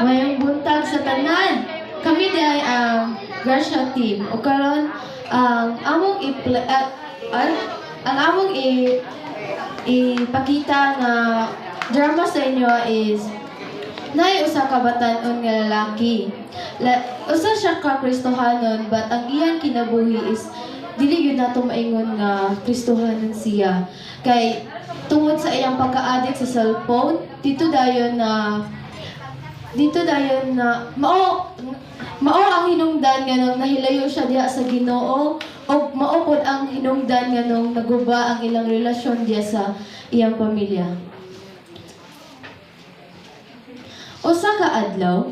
Ngayong buntag sa tanan, kami di ay Gracia team. O karon ang among ipakita nga drama sa inyo is nay usa ka batan-on nga lalaki. Usa siya ka Kristohanon but ang iyang kinabuhi is dili gyud nato maingon nga Kristohanon siya. Kay tungod sa iyang pagka-addict sa cellphone, dito dayon na mao ang hinungdan nga nahilayo siya diha sa Ginoo o mao pod ang hinungdan nga naguba ang ilang relasyon diha sa iyang pamilya. Usa ka adlaw,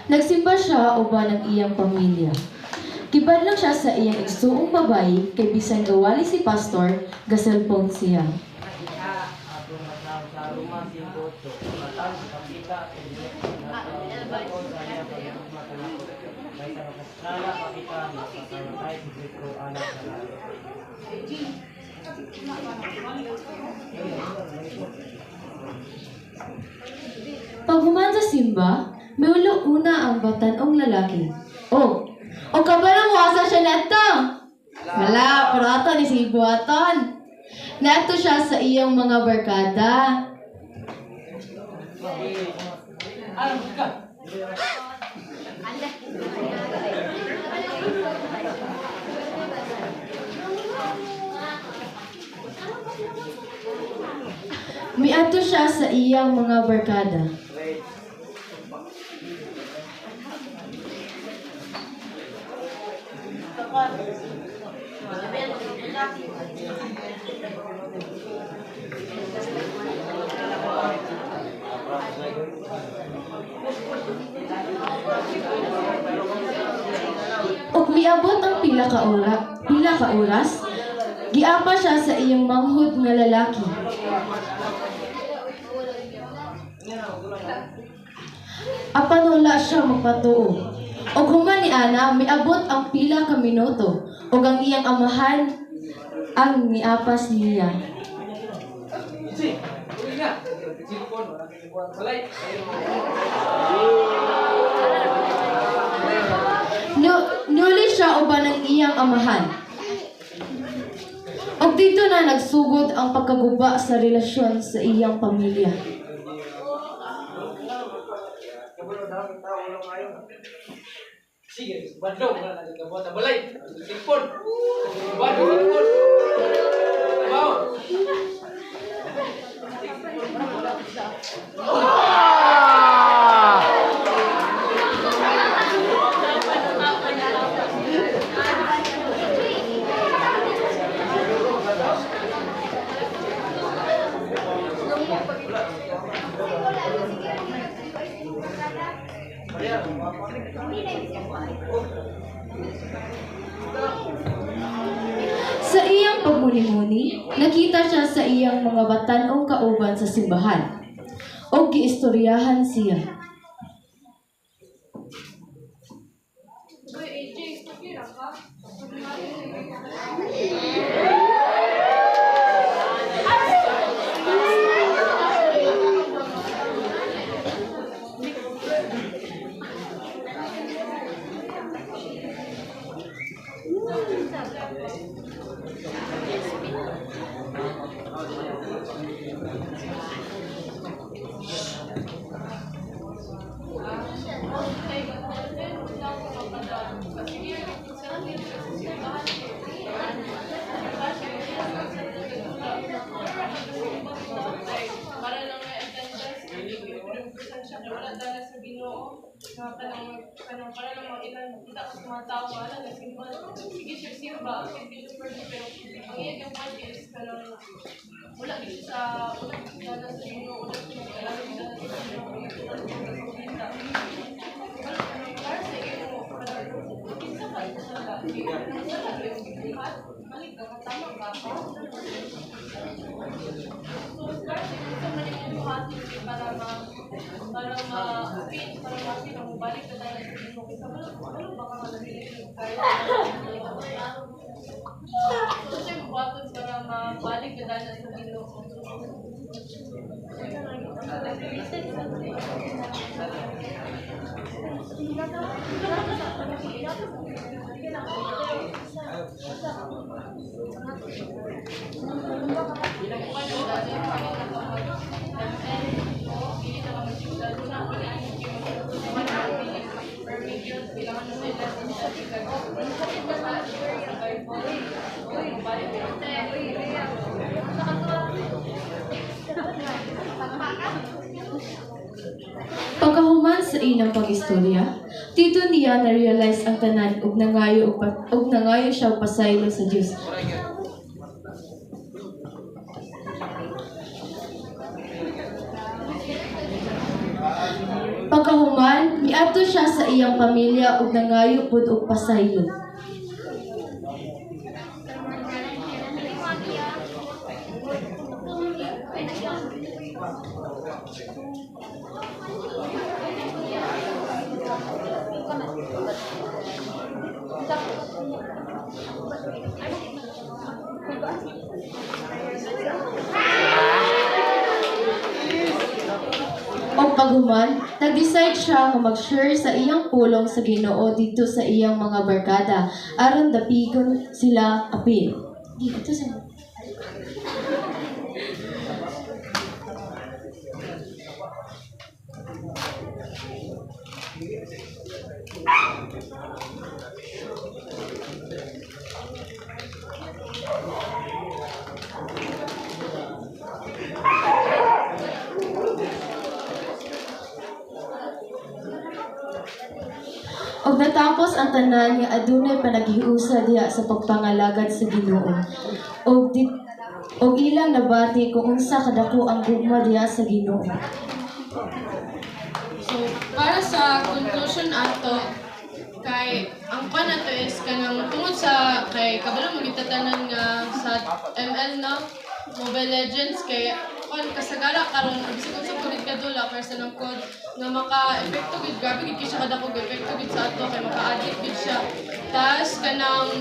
nagsimba siya uban ang iyang pamilya. Gibadlong siya sa iyang igsuong babayi kay bisan gawali si pastor, ga-cellphone siya. Paghuman sa simba, may ulo una ang batan-ong lalaki. O kabalo mo asa siya neto? Wala, pero ato ni si Buaton. Neto siya sa iyong mga barkada. Miadto siya sa iyang mga barkada. Ug miabot ang pila ka oras, giapa siya sa iyong manghud nga lalaki. Apan wala siya magpatuo. Og human ni ana miabot ang pila ka minuto ug ang iyang amahan ang niapas niya. Nuli siya uban ang iyang amahan. Og dito na nagsugod ang pagkaguba sa relasyon sa iyang pamilya. Sige, badlong na nagkabuhat ang balay. Silpon. Silpon. Wow. Sa iyang pagmuni-muni, nakita siya sa iyang mga batan-ong kauban sa simbahan. O giistoryahan siya. Wala dala sa Ginoo para lang mga ilan kita ko tumatawa na nasimba sige siya simba pero ang iya yung point is wala dito sa dala sa Ginoo wala dito dala sa Ginoo para sa iyo kinsa ka sa lagi balik ka tama ka so start sa maning buhati para ma-fit ang balik na tayo sa Ginoo. Kasi ano baka malagay tayo. So, siya buhaton para mabalik na tayo sa Ginoo. Pagkahuman sa ilang pag-istorya, dito niya na-realize ang tanan ug nangayo siya pasaylo sa Dios. Pagkahuman, miadto siya sa iyang pamilya ug nangayo pud og pasaylo. O paghuman, nag-decide siya nga mag-share sa iyang pulong sa Ginoo dito sa iyang mga barkada aron dapigon sila apil. Dito sa Og natapos ang tanan nga adunay panaghiusa diha sa pagpangalagad sa Ginoo. Og ilang nabati kung unsa kadako ang gugma diha sa Ginoo. So, para sa conclusion ato, kay ang pan nato is kanang tungod sa kay kabalo magitatanan nga sa ML no Mobile Legends kay kon kasagara karon bisig unsa kulit kadula person ng code nga maka-epekto gid grabe gid siya kada kog epekto gid sa ato kay maka-addict gid siya. Tas kanang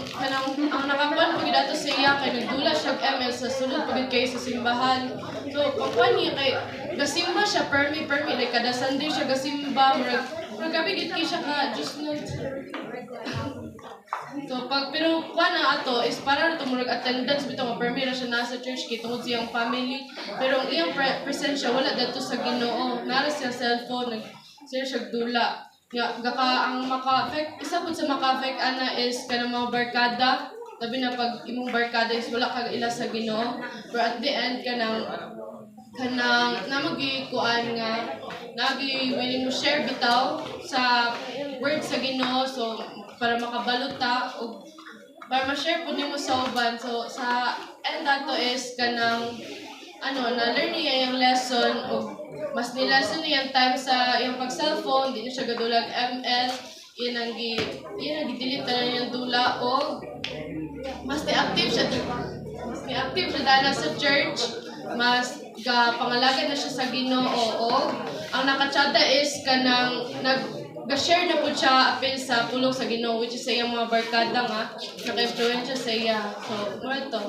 ang nakakuan pagid ato sa iya kay nagdula siya og ML sa sulod pagid kay sa simbahan. So pagkuan niya kay gasimba siya permi like kada Sunday siya gasimba murag grabe gid kay siya ka just not. So pero kuan na ato is para to murag attendance bitaw nga permi ra siya nasa church kay tungod sa iyang family pero ang iyang presensya wala dadto sa Ginoo nara siya cellphone siya dula nga gaka ang maka-affect isa pud sa maka-affect ana is kanang mga barkada labi na pag imong barkada is wala ka ila sa Ginoo pero at the end kanang namagi kuan nga nagi willing mo share bitaw sa word sa Ginoo so para makabalot ta o para ma-share po nimo sa uban. So sa end ato is kanang na learn niya yung lesson o mas ni-lesson niya yung time sa yung pag-cellphone, di na siya gadulag ML, yun ang gi-delete na yung dula o mas ni-active siya dala sa church, mas pangalagan na siya sa Ginoo o ang nakatsada is kanang ga-share na po siya apil sa pulong sa Ginoo which is sa iyang mga barkada nga naka-influensya sa iya. So, mo ito.